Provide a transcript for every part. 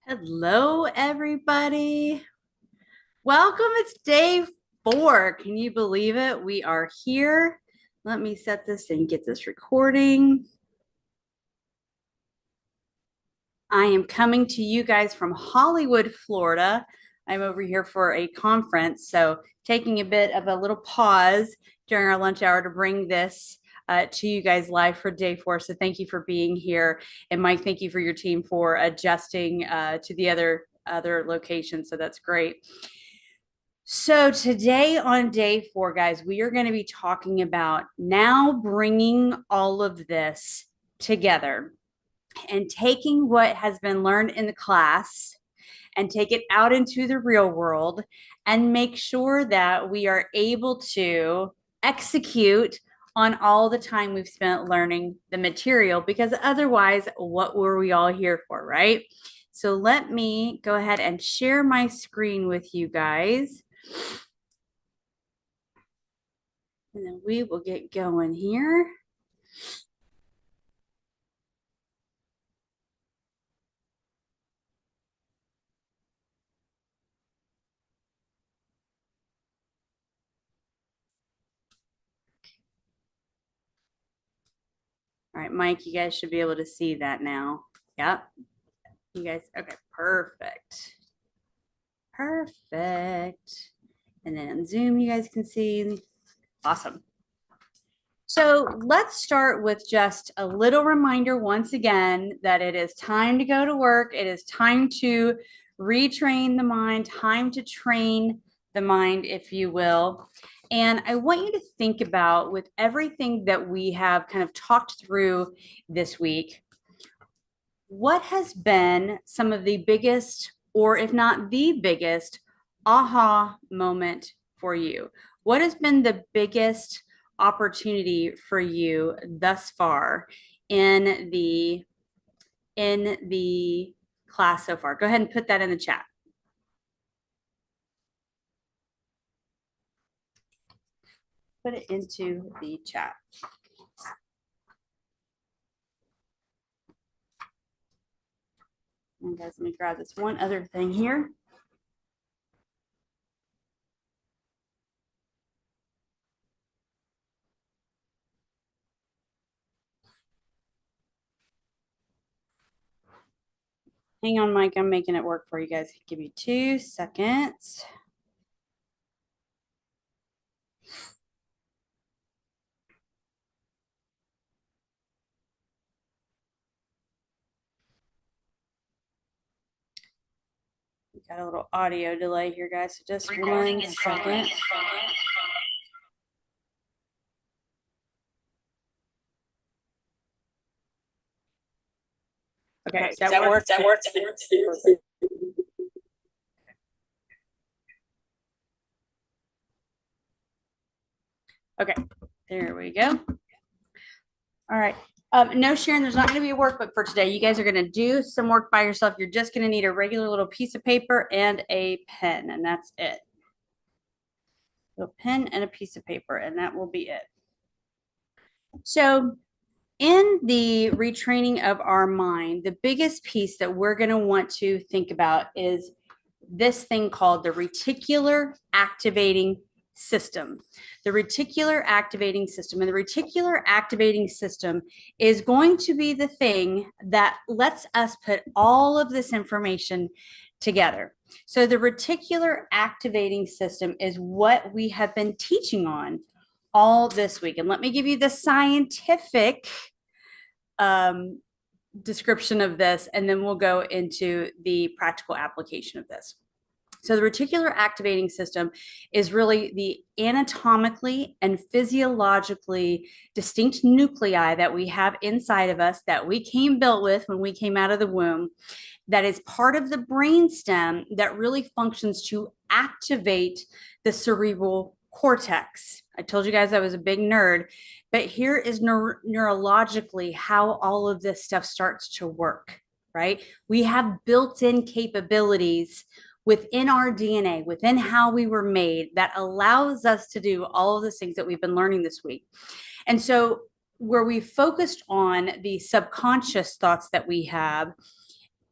Hello, everybody. Welcome. It's day 4. Can you believe it? We are here. Let me set this and get this recording. I am coming to you guys from Hollywood, Florida. I'm over here for a conference, so taking a bit of a little pause during our lunch hour to bring this to you guys live for day 4. So thank you for being here, and Mike, thank you for your team for adjusting to the other location. So that's great. So today on day 4, guys, we are going to be talking about now bringing all of this together and taking what has been learned in the class and take it out into the real world and make sure that we are able to execute on all the time we've spent learning the material, because otherwise, what were we all here for, right? So let me go ahead and share my screen with you guys. And then we will get going here. All right, Mike, you guys should be able to see that now. Yep. You guys, okay, perfect. Perfect. And then on Zoom, you guys can see. Awesome. So let's start with just a little reminder once again that it is time to go to work. It is time to retrain the mind, time to train the mind, if you will. And I want you to think about, with everything that we have kind of talked through this week, what has been some of the biggest, or if not the biggest, aha moment for you? What has been the biggest opportunity for you thus far in the class so far? Go ahead and put that in the chat. Put it into the chat. And guys, let me grab this one other thing here. Hang on, Mike. I'm making it work for you guys. Give me 2 seconds. We got a little audio delay here, guys. So just 1 second. Okay, that works. That works. Okay, there we go. All right. No, Sharon, there's not going to be a workbook for today. You guys are going to do some work by yourself. You're just going to need a regular little piece of paper and a pen, and that's it. A pen and a piece of paper, and that will be it. So in the retraining of our mind, the biggest piece that we're going to want to think about is this thing called the reticular activating system. The reticular activating system. And the reticular activating system is going to be the thing that lets us put all of this information together. So the reticular activating system is what we have been teaching on all this week. And let me give you the scientific description of this, and then we'll go into the practical application of this. So the reticular activating system is really the anatomically and physiologically distinct nuclei that we have inside of us that we came built with when we came out of the womb, that is part of the brainstem that really functions to activate the cerebral cortex. I told you guys I was a big nerd, but here is neurologically how all of this stuff starts to work, right? We have built-in capabilities within our DNA, within how we were made, that allows us to do all of the things that we've been learning this week. And so where we focused on the subconscious thoughts that we have,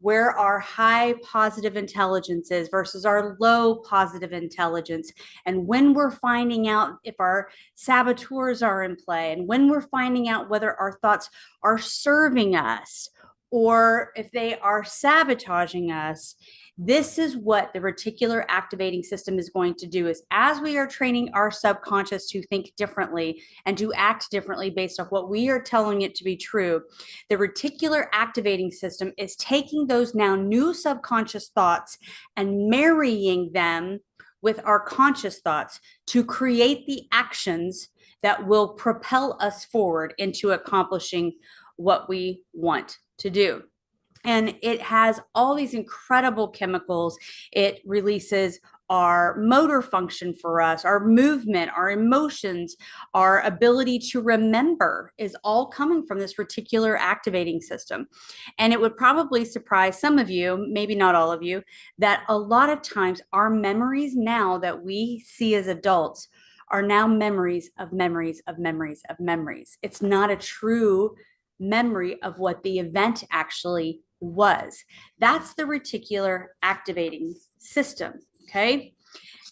where our high positive intelligence is versus our low positive intelligence. And when we're finding out if our saboteurs are in play, and when we're finding out whether our thoughts are serving us or if they are sabotaging us, this is what the reticular activating system is going to do. Is as we are training our subconscious to think differently and to act differently based off what we are telling it to be true, the reticular activating system is taking those now new subconscious thoughts and marrying them with our conscious thoughts to create the actions that will propel us forward into accomplishing what we want to do. And it has all these incredible chemicals. It releases our motor function for us, our movement, our emotions, our ability to remember is all coming from this reticular activating system. And it would probably surprise some of you, maybe not all of you, that a lot of times our memories now that we see as adults are now memories of memories of memories of memories. It's not a true memory of what the event actually was. That's the reticular activating system. Okay.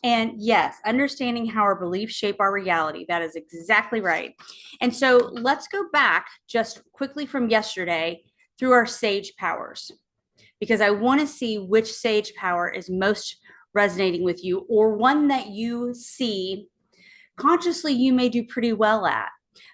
And yes, understanding how our beliefs shape our reality. That is exactly right. And so let's go back just quickly from yesterday through our sage powers, because I want to see which sage power is most resonating with you, or one that you see consciously you may do pretty well at,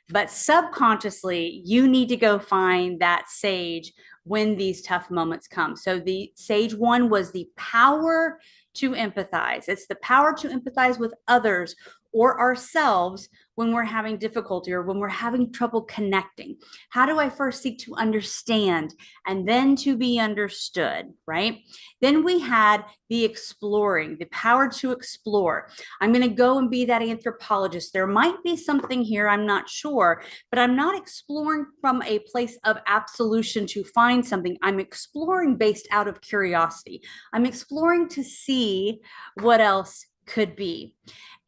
but subconsciously you need to go find that sage when these tough moments come. So the sage one was the power to empathize. It's the power to empathize with others or ourselves when we're having difficulty or when we're having trouble connecting. How do I first seek to understand and then to be understood, right? Then we had the exploring, the power to explore. I'm going to go and be that anthropologist. There might be something here, I'm not sure, but I'm not exploring from a place of absolution to find something. I'm exploring based out of curiosity. I'm exploring to see what else could be.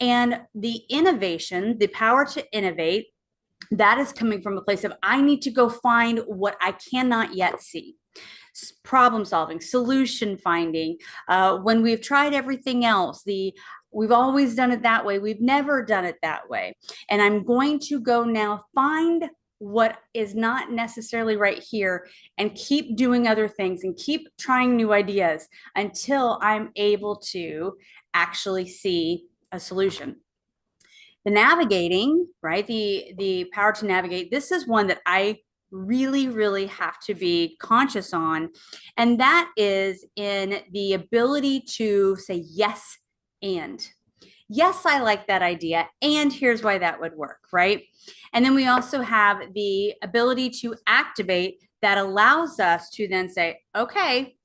And the innovation, the power to innovate, that is coming from a place of I need to go find what I cannot yet see. Problem solving, solution finding. When we've tried everything else, we've always done it that way. We've never done it that way. And I'm going to go now find what is not necessarily right here and keep doing other things and keep trying new ideas until I'm able to actually see a solution. The navigating, right? The power to navigate. This is one that I really, really have to be conscious on. And that is in the ability to say yes and. Yes, I like that idea. And here's why that would work, right? And then we also have the ability to activate that allows us to then say, okay,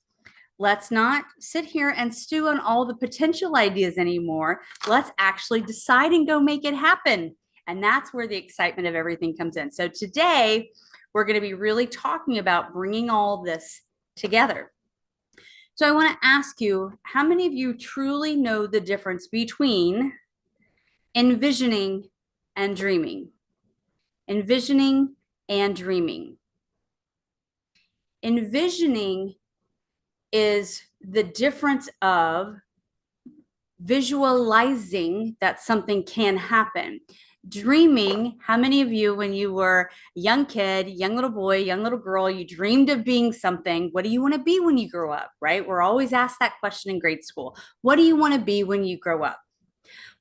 let's not sit here and stew on all the potential ideas anymore. Let's actually decide and go make it happen. And that's where the excitement of everything comes in. So today, we're going to be really talking about bringing all this together. So I want to ask you, how many of you truly know the difference between envisioning and dreaming? Envisioning and dreaming. Envisioning is the difference of visualizing that something can happen. Dreaming, how many of you, when you were a young kid, young little boy, young little girl, you dreamed of being something? What do you want to be when you grow up, right? We're always asked that question in grade school. What do you want to be when you grow up?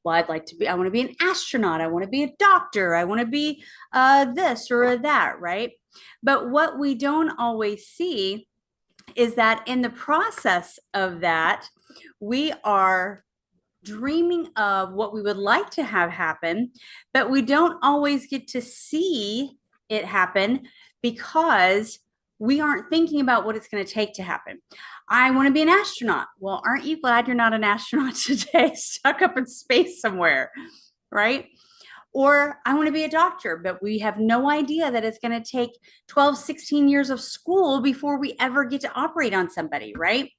Well, I want to be an astronaut. I want to be a doctor. I want to be this or that, right? But what we don't always see is that in the process of that, we are dreaming of what we would like to have happen, but we don't always get to see it happen because we aren't thinking about what it's going to take to happen. I want to be an astronaut. Well, aren't you glad you're not an astronaut today, stuck up in space somewhere, right? Or I want to be a doctor, but we have no idea that it's going to take 12, 16 years of school before we ever get to operate on somebody, right?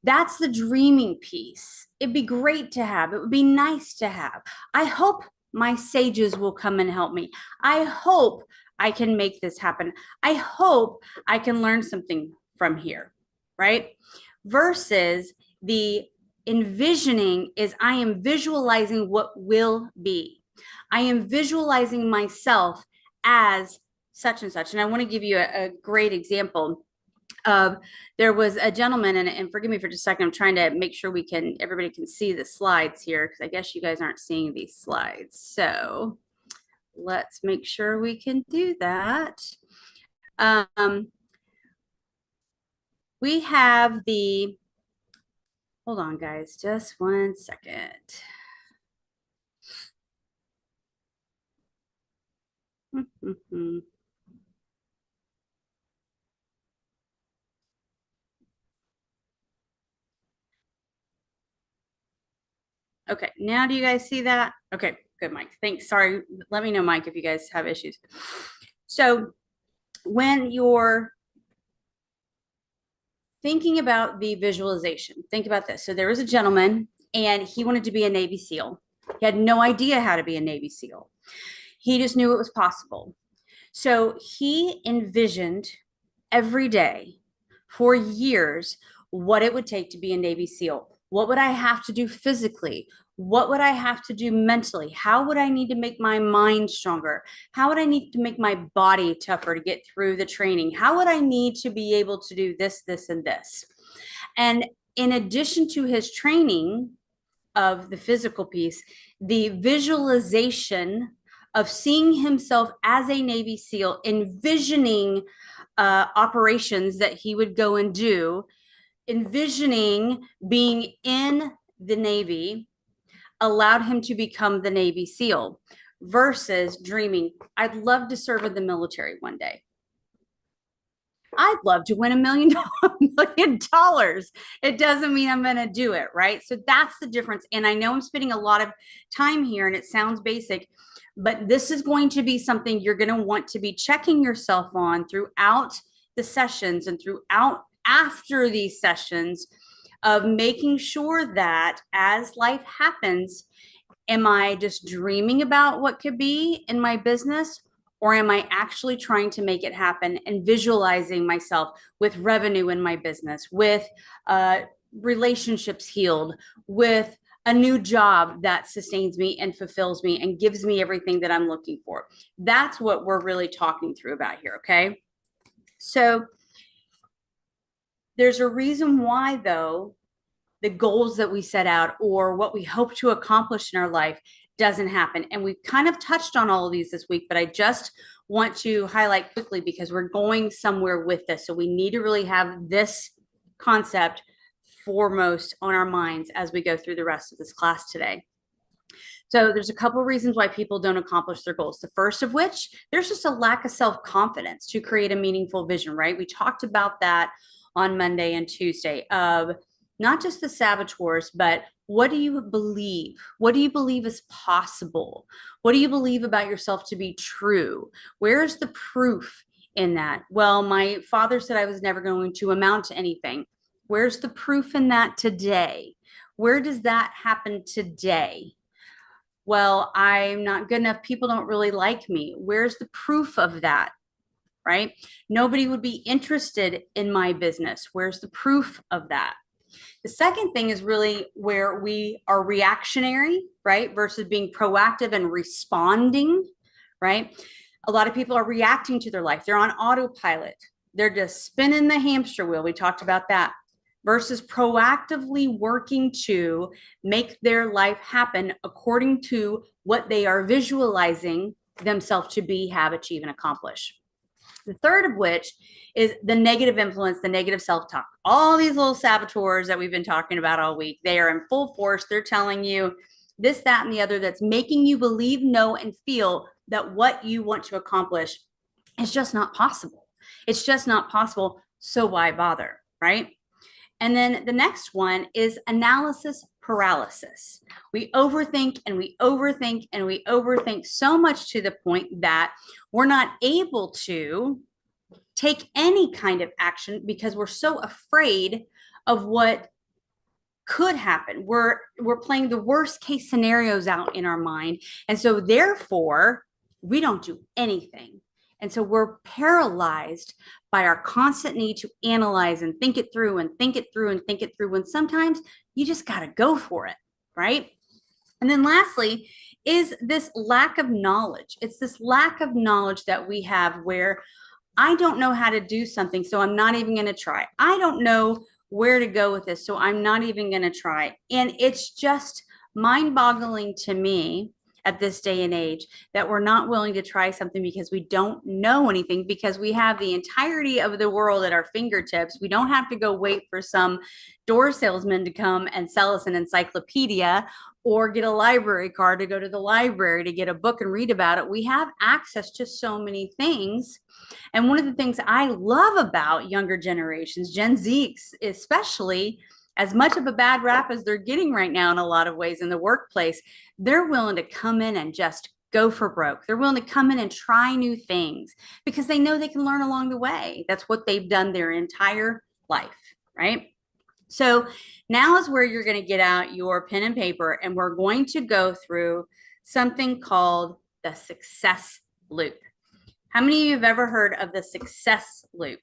That's the dreaming piece. It'd be great to have. It would be nice to have. I hope my sages will come and help me. I hope I can make this happen. I hope I can learn something from here. right? Versus the envisioning is I am visualizing what will be. I am visualizing myself as such and such. And I want to give you a great example of there was a gentleman, and forgive me for just a second, I'm trying to make sure everybody can see the slides here, because I guess you guys aren't seeing these slides. So let's make sure we can do that. We have hold on guys, just one second. Okay, now do you guys see that? Okay, good, Mike. Thanks. Sorry. Let me know, Mike, if you guys have issues. So when you're thinking about the visualization, think about this. So there was a gentleman and he wanted to be a Navy SEAL. He had no idea how to be a Navy SEAL. He just knew it was possible. So he envisioned every day for years what it would take to be a Navy SEAL. What would I have to do physically? What would I have to do mentally? How would I need to make my mind stronger? How would I need to make my body tougher to get through the training? How would I need to be able to do this, this, and this? And in addition to his training of the physical piece, the visualization of seeing himself as a Navy SEAL, envisioning operations that he would go and do, envisioning being in the Navy, allowed him to become the Navy SEAL versus dreaming, I'd love to serve in the military one day. I'd love to win $1 million. It doesn't mean I'm going to do it, right? So that's the difference. And I know I'm spending a lot of time here and it sounds basic, but this is going to be something you're going to want to be checking yourself on throughout the sessions and throughout after these sessions of making sure that as life happens, am I just dreaming about what could be in my business? Or am I actually trying to make it happen and visualizing myself with revenue in my business, with relationships healed, with a new job that sustains me and fulfills me and gives me everything that I'm looking for? That's what we're really talking through about here, okay? So there's a reason why, though, the goals that we set out or what we hope to accomplish in our life doesn't happen. And we've kind of touched on all of these this week, but I just want to highlight quickly because we're going somewhere with this. So we need to really have this concept foremost on our minds as we go through the rest of this class today. So there's a couple of reasons why people don't accomplish their goals. The first of which, there's just a lack of self-confidence to create a meaningful vision, right? We talked about that on Monday and Tuesday of not just the saboteurs, but what do you believe? What do you believe is possible? What do you believe about yourself to be true? Where's the proof in that? Well, my father said I was never going to amount to anything. Where's the proof in that today? Where does that happen today? Well, I'm not good enough. People don't really like me. Where's the proof of that? Right? Nobody would be interested in my business. Where's the proof of that? The second thing is really where we are reactionary, right? Versus being proactive and responding, right? A lot of people are reacting to their life. They're on autopilot. They're just spinning the hamster wheel. We talked about that. Versus proactively working to make their life happen according to what they are visualizing themselves to be, have, achieve, and accomplish. The third of which is the negative influence, the negative self-talk. All these little saboteurs that we've been talking about all week, they are in full force. They're telling you this, that, and the other that's making you believe, know, and feel that what you want to accomplish is just not possible. It's just not possible. So why bother, right? And then the next one is analysis paralysis. We overthink and we overthink and we overthink so much to the point that we're not able to take any kind of action because we're so afraid of what could happen. We're playing the worst case scenarios out in our mind. And so therefore, we don't do anything. And so we're paralyzed by our constant need to analyze and think it through and think it through and think it through, when sometimes you just got to go for it, right? And then lastly is this lack of knowledge. It's this lack of knowledge that we have where I don't know how to do something, so I'm not even going to try. I don't know where to go with this, so I'm not even going to try. And it's just mind boggling to me at this day and age that we're not willing to try something because we don't know anything, because we have the entirety of the world at our fingertips. We don't have to go wait for some door salesman to come and sell us an encyclopedia or get a library card to go to the library to get a book and read about it. We have access to so many things. And one of the things I love about younger generations, Gen Z especially, as much of a bad rap as they're getting right now in a lot of ways in the workplace, they're willing to come in and just go for broke. They're willing to come in and try new things because they know they can learn along the way. That's what they've done their entire life, right? So now is where you're going to get out your pen and paper, and we're going to go through something called the success loop. How many of you have ever heard of the success loop?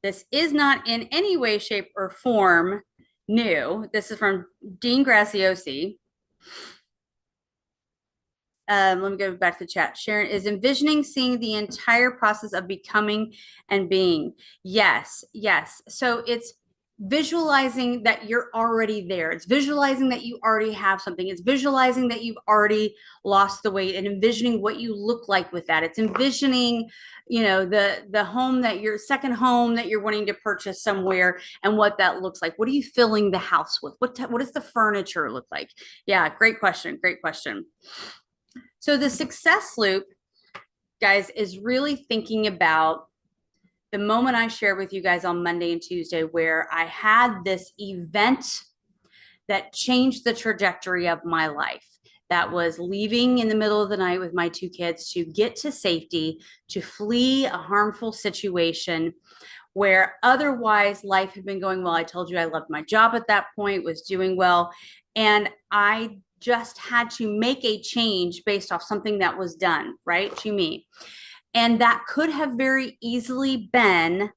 This is not in any way, shape, or form new. This is from Dean Graziosi. Let me go back to the chat. Sharon is envisioning seeing the entire process of becoming and being. Yes, yes. So it's visualizing that you're already there. It's visualizing that you already have something. It's visualizing that you've already lost the weight and envisioning what you look like with that. It's envisioning, you know, the home that your second home that you're wanting to purchase somewhere and what that looks like. What are you filling the house with? What does the furniture look like? Yeah, great question. Great question. So the success loop, guys, is really thinking about the moment I shared with you guys on Monday and Tuesday, where I had this event that changed the trajectory of my life. That was leaving in the middle of the night with my two kids to get to safety, to flee a harmful situation where otherwise life had been going well. I told you I loved my job at that point, was doing well. And I just had to make a change based off something that was done, right, to me. And that could have very easily been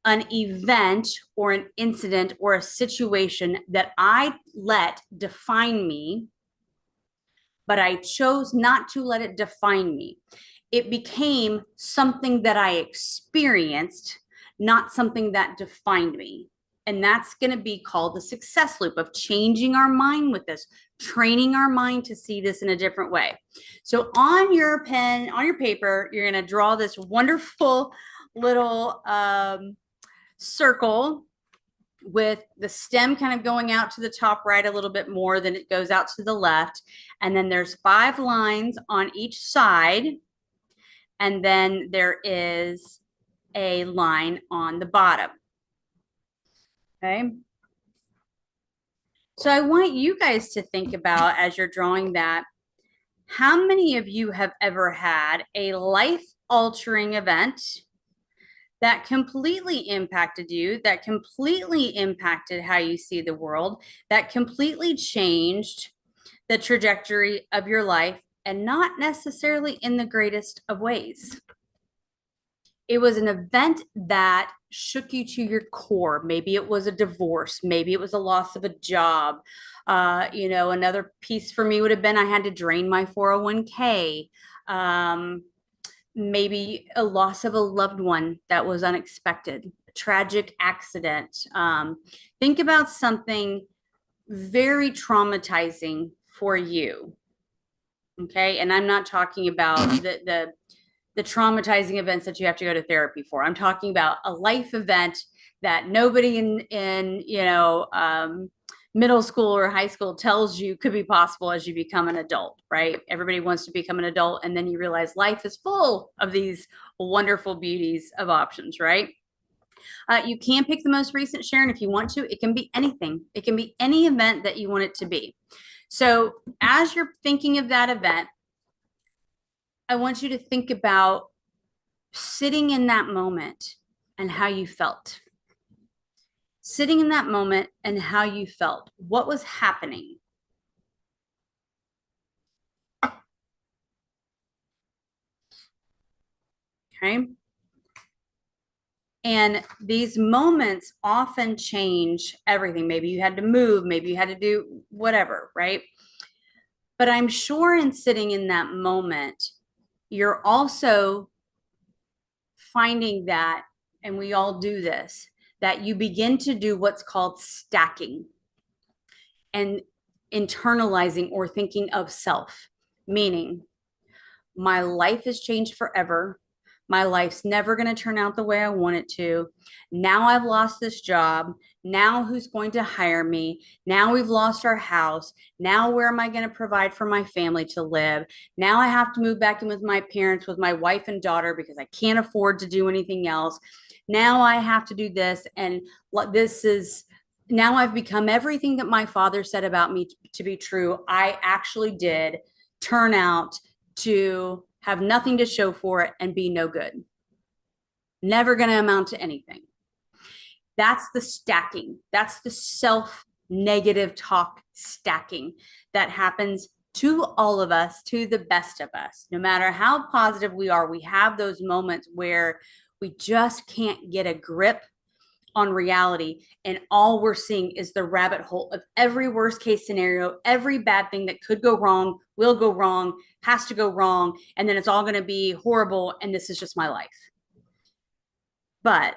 an event or an incident or a situation that I let define me, but I chose not to let it define me. It became something that I experienced, not something that defined me. And that's going to be called the success loop of changing our mind with this, training our mind to see this in a different way. So on your pen, on your paper, you're going to draw this wonderful little circle with the stem kind of going out to the top right a little bit more than it goes out to the left. And then there's 5 lines on each side. And then there is a line on the bottom. Okay. So I want you guys to think about, as you're drawing that, how many of you have ever had a life-altering event that completely impacted you, that completely impacted how you see the world, that completely changed the trajectory of your life, and not necessarily in the greatest of ways? It was an event that shook you to your core. Maybe it was a divorce. Maybe it was a loss of a job. You know, another piece for me would have been I had to drain my 401k. Maybe a loss of a loved one that was unexpected, a tragic accident. Think about something very traumatizing for you. Okay. And I'm not talking about the traumatizing events that you have to go to therapy for. I'm talking about a life event that nobody in you know, middle school or high school tells you could be possible as you become an adult, right? Everybody wants to become an adult, and then you realize life is full of these wonderful beauties of options, right? You can pick the most recent, Sharon, if you want to. It can be anything. It can be any event that you want it to be. So as you're thinking of that event, I want you to think about sitting in that moment and how you felt. Sitting in that moment and how you felt. What was happening? Okay. And these moments often change everything. Maybe you had to move, maybe you had to do whatever, right? But I'm sure in sitting in that moment, you're also finding that, and we all do this, that you begin to do what's called stacking and internalizing or thinking of self, meaning my life has changed forever. My life's never going to turn out the way I want it to. Now I've lost this job. Now who's going to hire me? Now we've lost our house. Now where am I going to provide for my family to live? Now I have to move back in with my parents, with my wife and daughter, because I can't afford to do anything else. Now I have to do this. And this is now I've become everything that my father said about me to be true. I actually did turn out to have nothing to show for it and be no good. Never going to amount to anything. That's the stacking. That's the self-negative talk stacking that happens to all of us, to the best of us. No matter how positive we are, we have those moments where we just can't get a grip on reality, and all we're seeing is the rabbit hole of every worst case scenario, every bad thing that could go wrong, will go wrong, has to go wrong, and then it's all going to be horrible, and this is just my life. But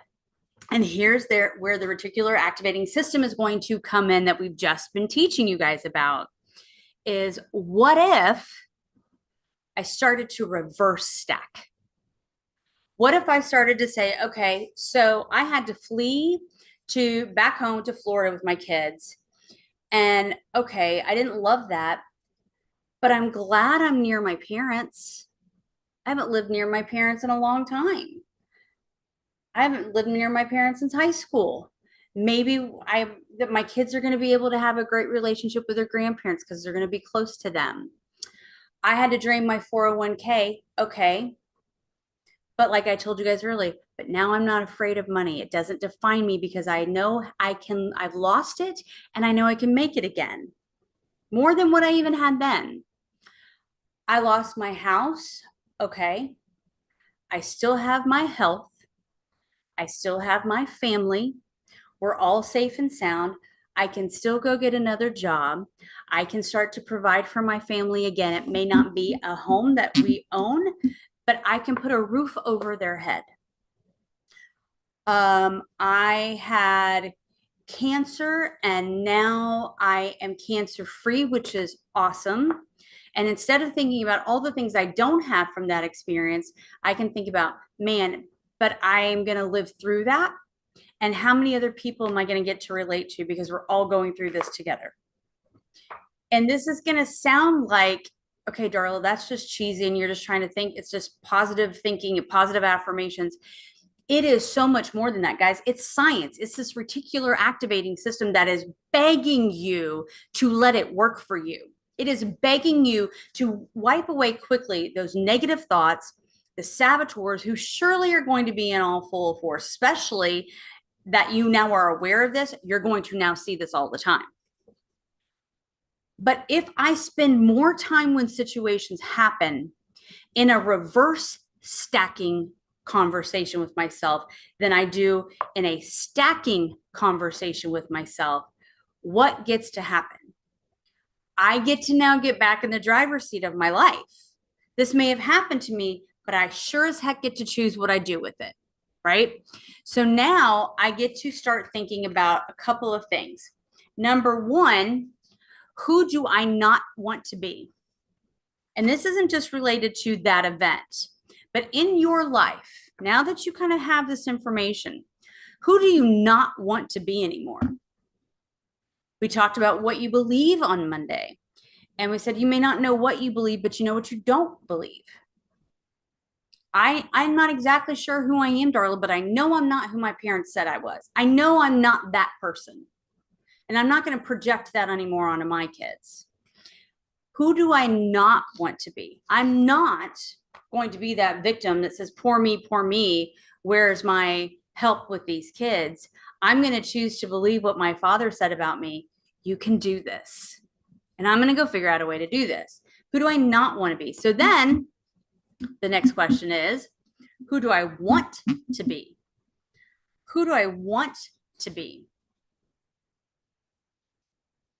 and here's where the reticular activating system is going to come in, that we've just been teaching you guys about, is what if I started to reverse stack? What if I started to say, okay, so I had to flee to back home to Florida with my kids. And okay, I didn't love that, but I'm glad I'm near my parents. I haven't lived near my parents in a long time. I haven't lived near my parents since high school. Maybe that my kids are going to be able to have a great relationship with their grandparents because they're going to be close to them. I had to drain my 401k. Okay. But like I told you guys earlier, but now I'm not afraid of money. It doesn't define me because I know I've lost it and I know I can make it again. More than what I even had then. I lost my house. Okay. I still have my health. I still have my family. We're all safe and sound. I can still go get another job. I can start to provide for my family again. It may not be a home that we own, but I can put a roof over their head. I had cancer and now I am cancer free, which is awesome. And instead of thinking about all the things I don't have from that experience, I can think about, man, but I'm going to live through that. And how many other people am I going to get to relate to, because we're all going through this together. And this is going to sound like, okay, Darla, that's just cheesy and you're just trying to think. It's just positive thinking and positive affirmations. It is so much more than that, guys. It's science. It's this reticular activating system that is begging you to let it work for you. It is begging you to wipe away quickly those negative thoughts, the saboteurs who surely are going to be in all full force, especially that you now are aware of this. You're going to now see this all the time. But if I spend more time when situations happen in a reverse stacking conversation with myself than I do in a stacking conversation with myself, what gets to happen? I get to now get back in the driver's seat of my life. This may have happened to me, but I sure as heck get to choose what I do with it, right? So now I get to start thinking about a couple of things. Number one, who do I not want to be? And this isn't just related to that event, but in your life, now that you kind of have this information, who do you not want to be anymore? We talked about what you believe on Monday. And we said, you may not know what you believe, but you know what you don't believe. I'm not exactly sure who I am, Darla, but I know I'm not who my parents said I was. I know I'm not that person. And I'm not going to project that anymore onto my kids. Who do I not want to be? I'm not going to be that victim that says, poor me, where's my help with these kids? I'm going to choose to believe what my father said about me. You can do this. And I'm going to go figure out a way to do this. Who do I not want to be? So then the next question is, Who do I want to be? Who do I want to be?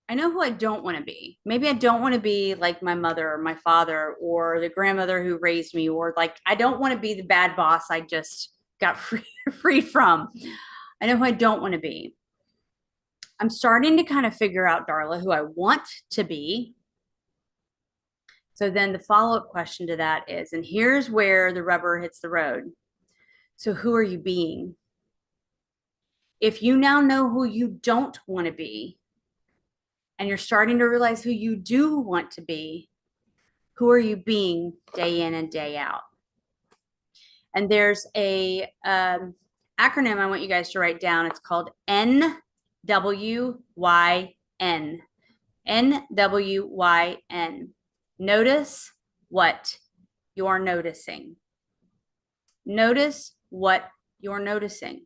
I know who I don't want to be. Maybe I don't want to be like my mother or my father or the grandmother who raised me, or like I don't want to be the bad boss I just got freed from. I know who I don't want to be. I'm starting to kind of figure out, Darla, who I want to be. So then the follow-up question to that is, and here's where the rubber hits the road. So who are you being? If you now know who you don't want to be, and you're starting to realize who you do want to be, who are you being day in and day out? And there's a acronym I want you guys to write down. It's called NWYN. NWYN. Notice what you're noticing. Notice what you're noticing.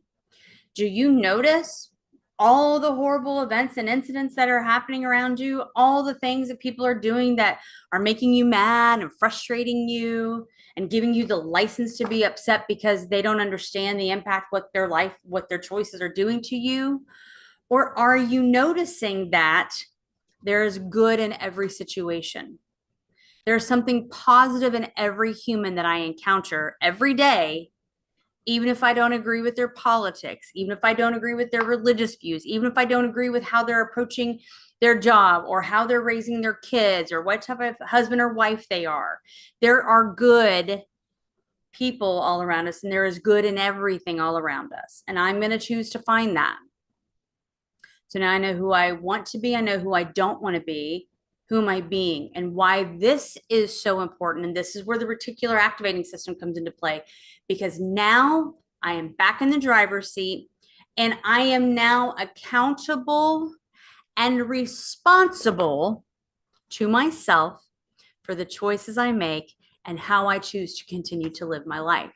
Do you notice all the horrible events and incidents that are happening around you? All the things that people are doing that are making you mad and frustrating you and giving you the license to be upset because they don't understand the impact what their life, what their choices are doing to you? Or are you noticing that there is good in every situation? There's something positive in every human that I encounter every day, even if I don't agree with their politics, even if I don't agree with their religious views, even if I don't agree with how they're approaching their job or how they're raising their kids or what type of husband or wife they are. There are good people all around us, and there is good in everything all around us. And I'm going to choose to find that. So now I know who I want to be. I know who I don't want to be. Who am I being? And why this is so important. And this is where the reticular activating system comes into play, because now I am back in the driver's seat and I am now accountable and responsible to myself for the choices I make and how I choose to continue to live my life.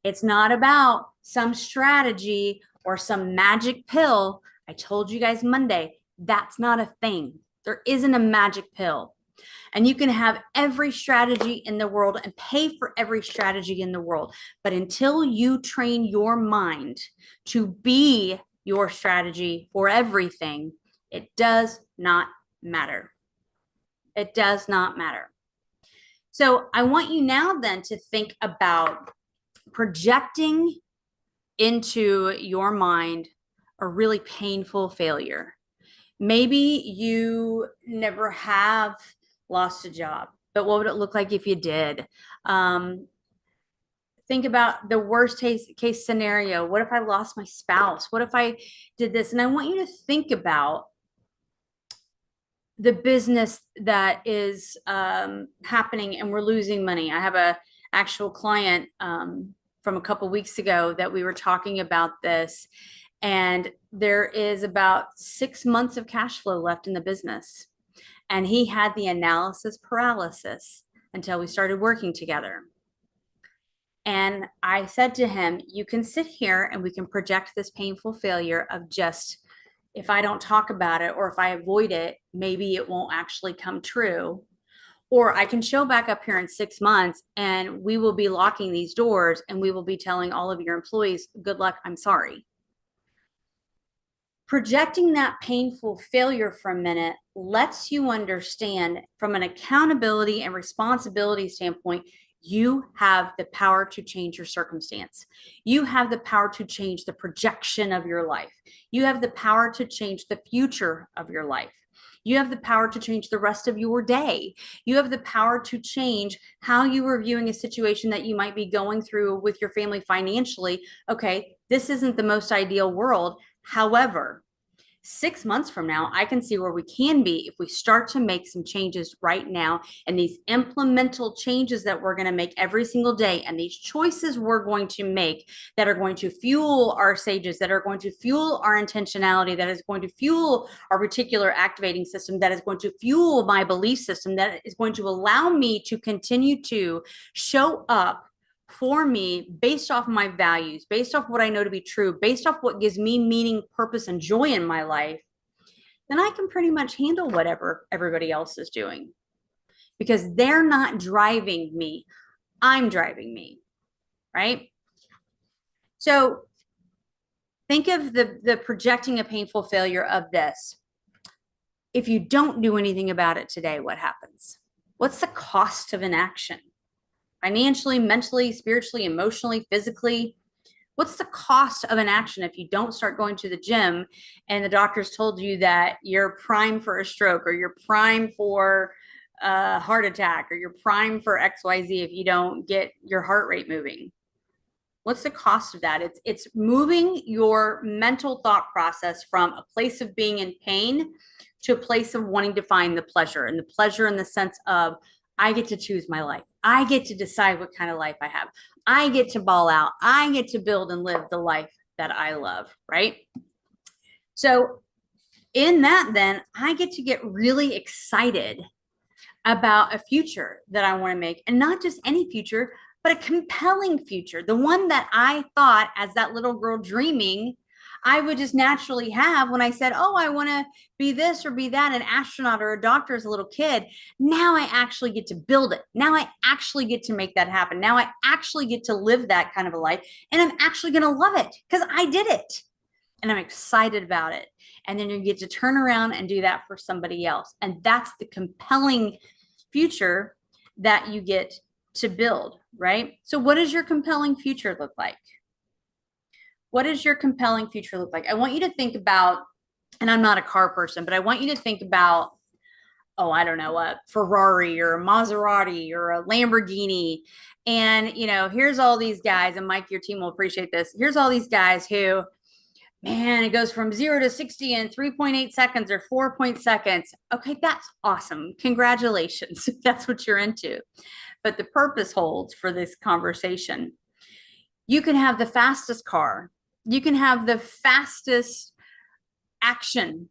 It's not about some strategy or some magic pill. I told you guys Monday, that's not a thing. There isn't a magic pill. And you can have every strategy in the world and pay for every strategy in the world. But until you train your mind to be your strategy for everything, it does not matter. It does not matter. So I want you now then to think about projecting into your mind a really painful failure. Maybe you never have lost a job, but what would it look like if you did? Think about the worst case scenario. What if I lost my spouse? What if I did this? And I want you to think about the business that is happening and we're losing money. I have a actual client from a couple weeks ago that we were talking about this, and there is about 6 months of cash flow left in the business. And he had the analysis paralysis until we started working together. And I said to him, you can sit here and we can project this painful failure of just, if I don't talk about it or if I avoid it, maybe it won't actually come true. Or I can show back up here in 6 months and we will be locking these doors and we will be telling all of your employees, good luck, I'm sorry. Projecting that painful failure for a minute lets you understand from an accountability and responsibility standpoint, you have the power to change your circumstance. You have the power to change the projection of your life. You have the power to change the future of your life. You have the power to change the rest of your day. You have the power to change how you are viewing a situation that you might be going through with your family financially. Okay, this isn't the most ideal world. However, 6 months from now, I can see where we can be if we start to make some changes right now. And these implemental changes that we're going to make every single day, and these choices we're going to make that are going to fuel our sages, that are going to fuel our intentionality, that is going to fuel our reticular activating system, that is going to fuel my belief system, that is going to allow me to continue to show up for me based off my values, based off what I know to be true, based off what gives me meaning, purpose, and joy in my life, then I can pretty much handle whatever everybody else is doing because they're not driving me. I'm driving me. right? So think of the projecting a painful failure of this. If you don't do anything about it today, what happens? What's the cost of inaction? Financially, mentally, spiritually, emotionally, physically? What's the cost of inaction if you don't start going to the gym and the doctors told you that you're prime for a stroke, or you're prime for a heart attack, or you're prime for XYZ if you don't get your heart rate moving? What's the cost of that? It's moving your mental thought process from a place of being in pain to a place of wanting to find the pleasure, and the pleasure in the sense of, I get to choose my life. I get to decide what kind of life I have. I get to ball out. I get to build and live the life that I love, right? So in that, then I get to get really excited about a future that I want to make, and not just any future, but a compelling future, the one that I thought as that little girl dreaming I would just naturally have when I said, oh, I want to be this or be that, an astronaut or a doctor as a little kid. Now I actually get to build it. Now I actually get to make that happen. Now I actually get to live that kind of a life, and I'm actually going to love it because I did it and I'm excited about it. And then you get to turn around and do that for somebody else. And that's the compelling future that you get to build, right? So what does your compelling future look like? What does your compelling future look like? I want you to think about, and I'm not a car person, but I want you to think about, oh, I don't know, a Ferrari or a Maserati or a Lamborghini. And, you know, here's all these guys, and Mike, your team will appreciate this. Here's all these guys who, man, it goes from 0 to 60 in 3.8 seconds or 4 seconds. Okay, that's awesome. Congratulations if that's what you're into. But the purpose holds for this conversation. You can have the fastest car, you can have the fastest action,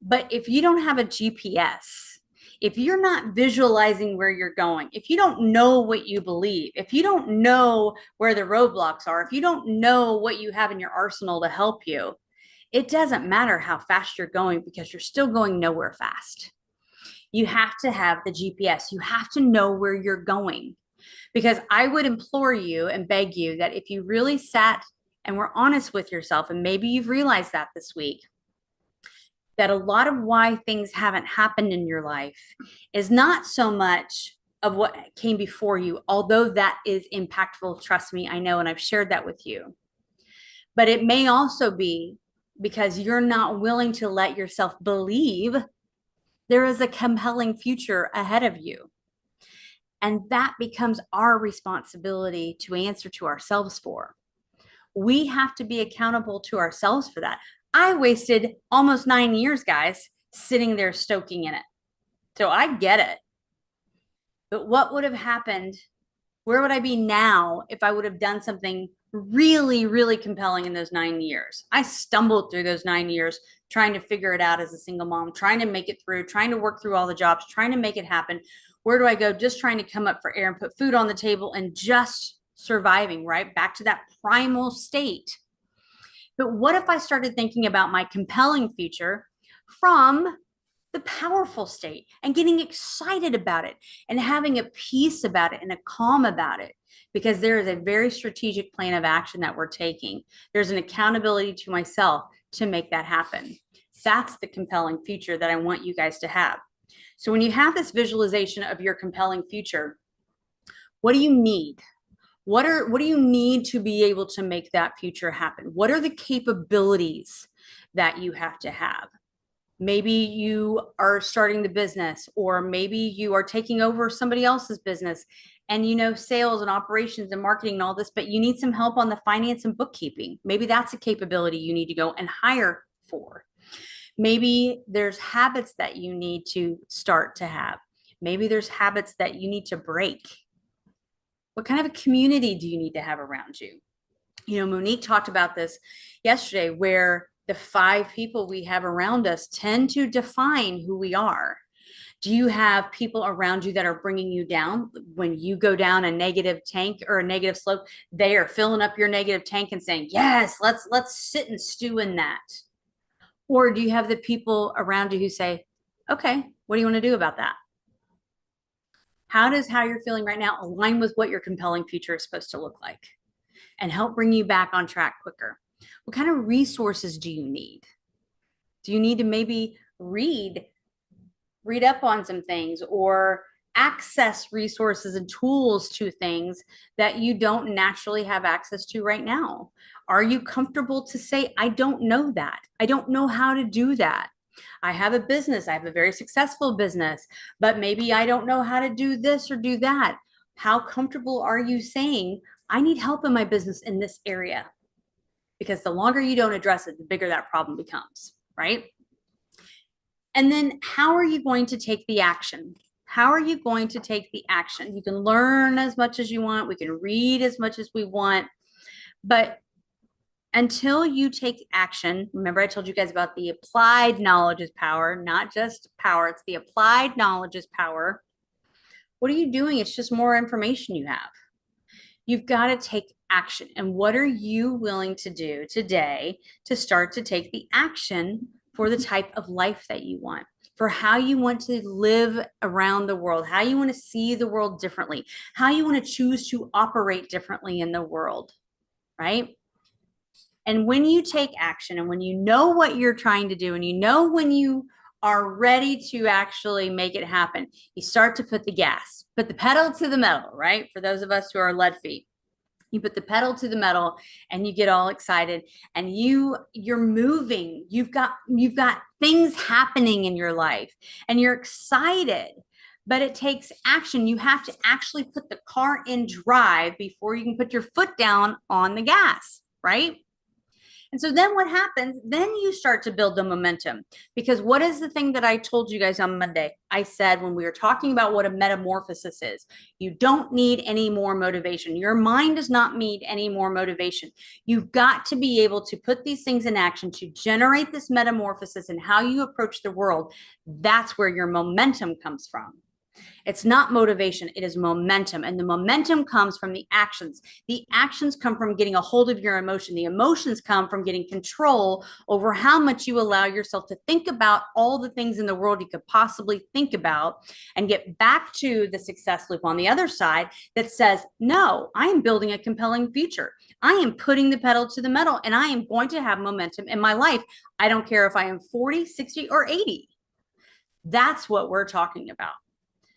but if you don't have a GPS, if you're not visualizing where you're going, if you don't know what you believe, if you don't know where the roadblocks are, if you don't know what you have in your arsenal to help you, it doesn't matter how fast you're going, because you're still going nowhere fast. You have to have the GPS. You have to know where you're going, because I would implore you and beg you that if you really sat and were honest with yourself, and maybe you've realized that this week, that a lot of why things haven't happened in your life is not so much of what came before you, although that is impactful. Trust me, I know, and I've shared that with you. But it may also be because you're not willing to let yourself believe there is a compelling future ahead of you. And that becomes our responsibility to answer to ourselves for. We have to be accountable to ourselves for that. I wasted almost 9 years, guys, sitting there stoking in it. So I get it. But what would have happened? Where would I be now if I would have done something really, really compelling in those 9 years? I stumbled through those 9 years trying to figure it out as a single mom, trying to make it through, trying to work through all the jobs, trying to make it happen. Where do I go? Just trying to come up for air and put food on the table and just surviving, right? Back to that primal state. But what if I started thinking about my compelling future from the powerful state and getting excited about it and having a peace about it and a calm about it? Because there is a very strategic plan of action that we're taking. There's an accountability to myself to make that happen. That's the compelling future that I want you guys to have. So when you have this visualization of your compelling future, what do you need? What do you need to be able to make that future happen? What are the capabilities that you have to have? Maybe you are starting the business, or maybe you are taking over somebody else's business, and you know sales and operations and marketing and all this, but you need some help on the finance and bookkeeping. Maybe that's a capability you need to go and hire for. Maybe there's habits that you need to start to have. Maybe there's habits that you need to break. What kind of a community do you need to have around you? You know, Monique talked about this yesterday, where the 5 people we have around us tend to define who we are. Do you have people around you that are bringing you down? When you go down a negative tank or a negative slope, they are filling up your negative tank and saying, yes, let's sit and stew in that. Or do you have the people around you who say, okay, what do you want to do about that? How does how you're feeling right now align with what your compelling future is supposed to look like? and help bring you back on track quicker? What kind of resources do you need? Do you need to maybe read up on some things or access resources and tools to things that you don't naturally have access to right now? Are you comfortable to say, I don't know that? I don't know how to do that. I have a business. I have a very successful business, but maybe I don't know how to do this or do that. How comfortable are you saying, I need help in my business in this area? Because the longer you don't address it, the bigger that problem becomes, right? And then how are you going to take the action? How are you going to take the action? You can learn as much as you want. We can read as much as we want. But until you take action, remember I told you guys about the applied knowledge is power, not just power. It's the applied knowledge is power. What are you doing? It's just more information you have. You've got to take action. And what are you willing to do today to start to take the action for the type of life that you want, for how you want to live around the world, how you want to see the world differently, how you want to choose to operate differently in the world, right? And when you take action and when you know what you're trying to do and you know when you are ready to actually make it happen, you start to put the pedal to the metal, right? For those of us who are lead feet, you put the pedal to the metal and you get all excited and you're moving. You've got things happening in your life and you're excited, but it takes action. You have to actually put the car in drive before you can put your foot down on the gas, right? And so then what happens? Then you start to build the momentum. Because what is the thing that I told you guys on Monday? I said when we were talking about what a metamorphosis is, you don't need any more motivation. Your mind does not need any more motivation. You've got to be able to put these things in action to generate this metamorphosis and how you approach the world. That's where your momentum comes from. It's not motivation, it is momentum. And the momentum comes from the actions. The actions come from getting a hold of your emotion. The emotions come from getting control over how much you allow yourself to think about all the things in the world you could possibly think about and get back to the success loop on the other side that says, no, I am building a compelling future. I am putting the pedal to the metal and I am going to have momentum in my life. I don't care if I am 40, 60, or 80. That's what we're talking about.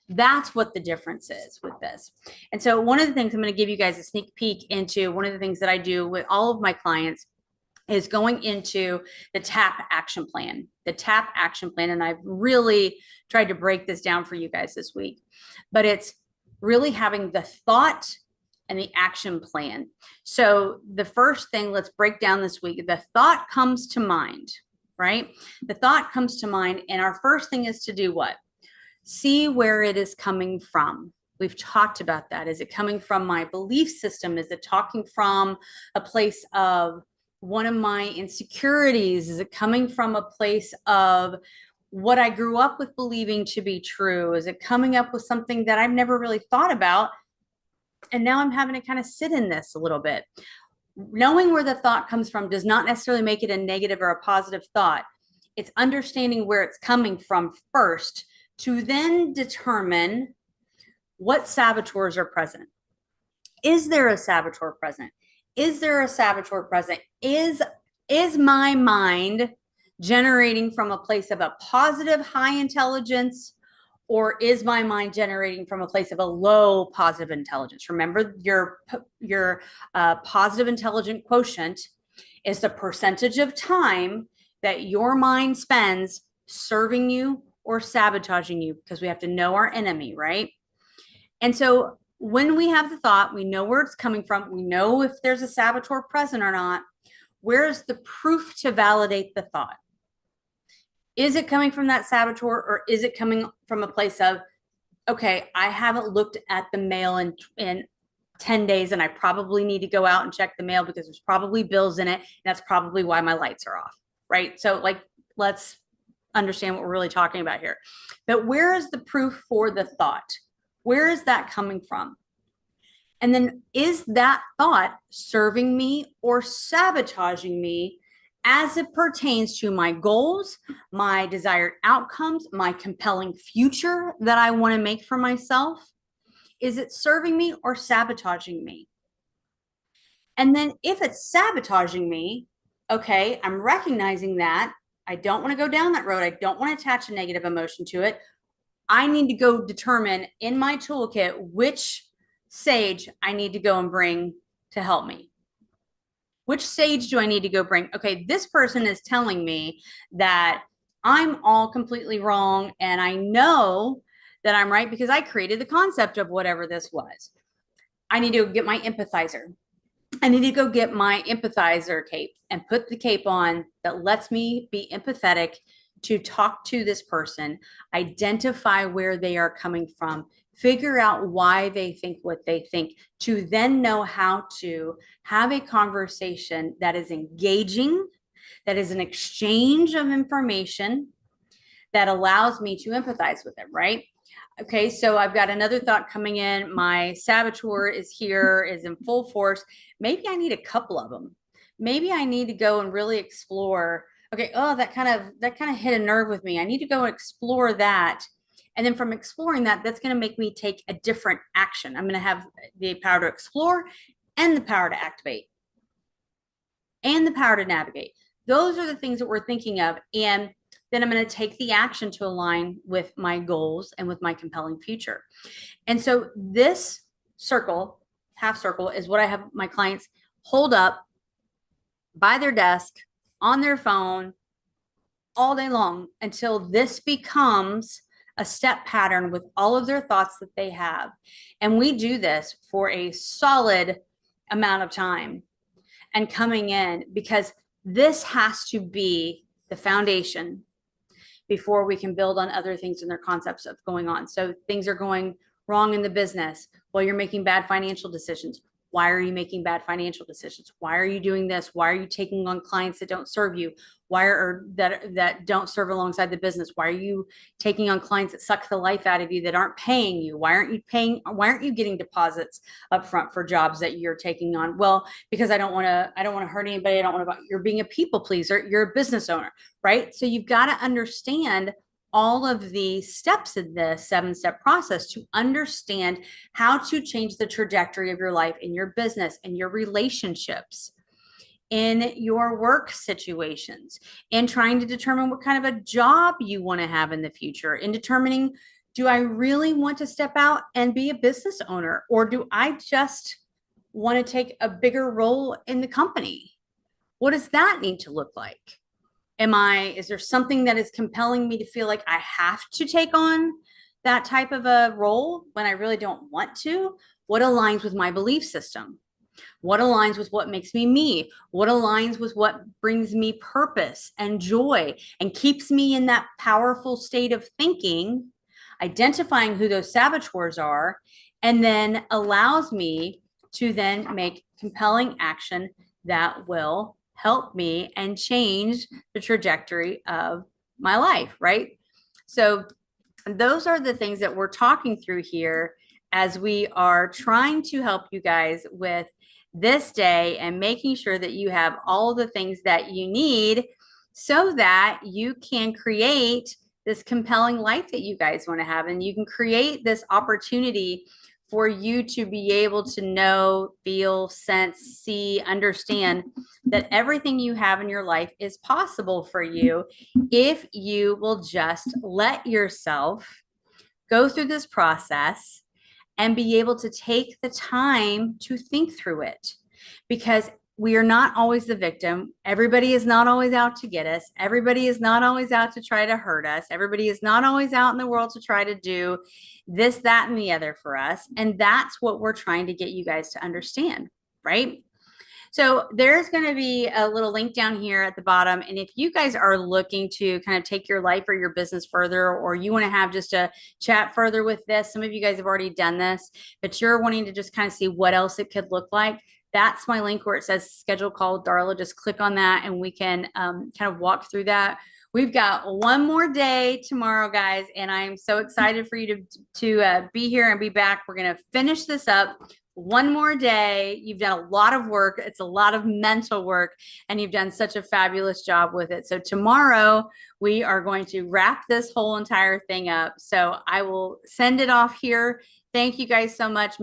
That's what the difference is with this. And so one of the things I'm going to give you guys a sneak peek into, one of the things that I do with all of my clients is going into the TAP action plan, And I've really tried to break this down for you guys this week, but it's really having the thought and the action plan. So the first thing, let's break down this week. The thought comes to mind, right? The thought comes to mind. And our first thing is to do what? See where it is coming from. We've talked about that. Is it coming from my belief system? Is it talking from a place of one of my insecurities? Is it coming from a place of what I grew up with believing to be true? Is it coming up with something that I've never really thought about? And now I'm having to kind of sit in this a little bit. Knowing where the thought comes from does not necessarily make it a negative or a positive thought. It's understanding where it's coming from first, to then determine what saboteurs are present. Is there a saboteur present? Is there a saboteur present? Is my mind generating from a place of a positive, high intelligence, or is my mind generating from a place of a low positive intelligence? Remember, your positive intelligent quotient is the percentage of time that your mind spends serving you or sabotaging you, because we have to know our enemy, right? And so when we have the thought, we know where it's coming from. We know if there's a saboteur present or not. Where's the proof to validate the thought? Is it coming from that saboteur, or is it coming from a place of, okay, I haven't looked at the mail in 10 days and I probably need to go out and check the mail because there's probably bills in it. And that's probably why my lights are off, right? So like, let's understand what we're really talking about here. But where is the proof for the thought? Where is that coming from? And then is that thought serving me or sabotaging me as it pertains to my goals, my desired outcomes, my compelling future that I want to make for myself? Is it serving me or sabotaging me? And then if it's sabotaging me, okay, I'm recognizing that. I don't want to go down that road. I don't want to attach a negative emotion to it. I need to go determine in my toolkit which sage I need to go and bring to help me. Which sage do I need to go bring? Okay, this person is telling me that I'm all completely wrong, and I know that I'm right because I created the concept of whatever this was. I need to get my empathizer. I need to go get my empathizer cape and put the cape on that lets me be empathetic to talk to this person, identify where they are coming from, figure out why they think what they think, to then know how to have a conversation that is engaging, that is an exchange of information that allows me to empathize with them, right? Okay, so I've got another thought coming in. My saboteur is here, is in full force. Maybe I need a couple of them. Maybe I need to go and really explore. Okay, oh, that kind of hit a nerve with me. I need to go and explore that. And then from exploring that, that's going to make me take a different action. I'm going to have the power to explore and the power to activate and the power to navigate. Those are the things that we're thinking of. And then I'm going to take the action to align with my goals and with my compelling future. And so this circle, half circle, is what I have my clients hold up by their desk on their phone all day long until this becomes a step pattern with all of their thoughts that they have. And we do this for a solid amount of time and coming in, because this has to be the foundation before we can build on other things and their concepts of going on. So things are going wrong in the business. Well, you're making bad financial decisions. Why are you making bad financial decisions? Why are you doing this? Why are you taking on clients that don't serve you? Why are that don't serve alongside the business? Why are you taking on clients that suck the life out of you, that aren't paying you? Why aren't you paying? Why aren't you getting deposits up front for jobs that you're taking on? Well, because I don't want to hurt anybody. I don't want to, you're being a people pleaser. You're a business owner, right? So you've got to understand all of the steps in this 7-step process to understand how to change the trajectory of your life, in your business, in your relationships, in your work situations, in trying to determine what kind of a job you want to have in the future, in determining, do I really want to step out and be a business owner, or do I just want to take a bigger role in the company? What does that need to look like? Is there something that is compelling me to feel like I have to take on that type of a role when I really don't want to? What aligns with my belief system? What aligns with what makes me me? What aligns with what brings me purpose and joy and keeps me in that powerful state of thinking, identifying who those saboteurs are, and then allows me to then make compelling action that will help me and change the trajectory of my life, right? So those are the things that we're talking through here as we are trying to help you guys with this day and making sure that you have all the things that you need so that you can create this compelling life that you guys want to have, and you can create this opportunity for you to be able to know, feel, sense, see, understand that everything you have in your life is possible for you if you will just let yourself go through this process and be able to take the time to think through it. Because we are not always the victim. Everybody is not always out to get us. Everybody is not always out to try to hurt us. Everybody is not always out in the world to try to do this, that, and the other for us. And that's what we're trying to get you guys to understand, right? So there's going to be a little link down here at the bottom. And if you guys are looking to kind of take your life or your business further, or you want to have just a chat further with this, some of you guys have already done this, but you're wanting to just kind of see what else it could look like, that's my link where it says schedule call with Darla. Just click on that and we can kind of walk through that. We've got one more day tomorrow, guys, and I'm so excited for you to be here and be back. We're going to finish this up one more day. You've done a lot of work. It's a lot of mental work, and you've done such a fabulous job with it. So tomorrow we are going to wrap this whole entire thing up. So I will send it off here. Thank you guys so much.